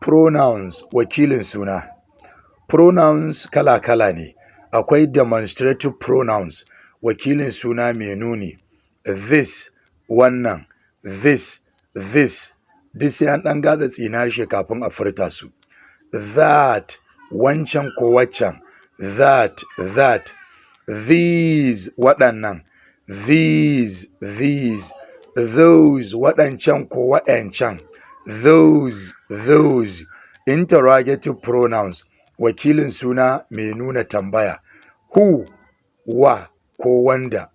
Pronouns wakilin suna. Pronouns kala-kala ne. Akwai demonstrative pronouns, wakilin suna mai nuni. This, wannan, this, duk sai an ɗan gatsa tsinar shi kafin a furta su. That, wancan ko waccan, that, these, waɗannan, these, those, waɗancan ko waɗancan, those. Interrogative pronouns, wakilin suna mai nuna tambaya. Who, wa ko wanda.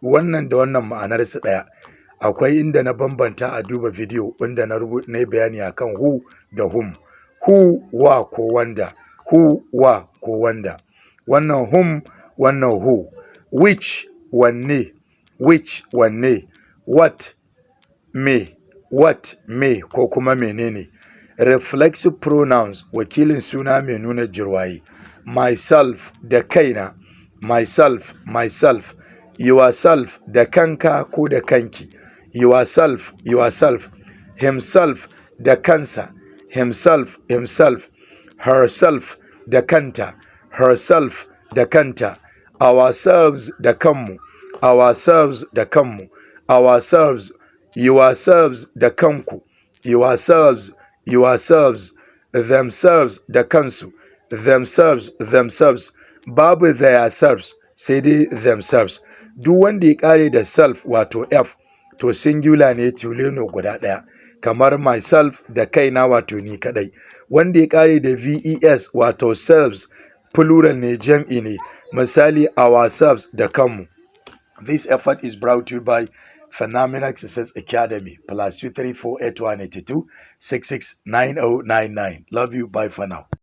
Wannan da wannan ma'anarsu ɗaya. Akwai inda na bambanta a duba bidiyo inda na yi bayani akan who da whom. Who, wa ko wanda. Who, wa ko wanda. Wannan whom, wannan who. Which, wanne. Which, wanne. What, me. What, me ko kuma menene. Reflexive pronouns, wakilin suna mai nuna jirwaye. Myself, da kaina. Myself. Yourself, da kanka ko da kanki. Yourself. Himself, da kansa. Himself. Herself, da kanta. Herself, da kanta. Ourselves, da kanmu. Ourselves, da kanmu. Ourselves. Yourselves, da kanku. Yourselves. Themselves, da kansu. Themselves. Babu their selves, sai dai themselves. Duk wanda ya kare da self wato f to singular ne tuleno guda ɗaya, kamar myself, da kaina wato ni kadai. Wanda ya kare da ves wato selves plural ne, jam'i ne, misali ourselves, da kanmu. This effort is brought to you by Phenomenal Success Academy, +2348182669099. Love you, bye for now.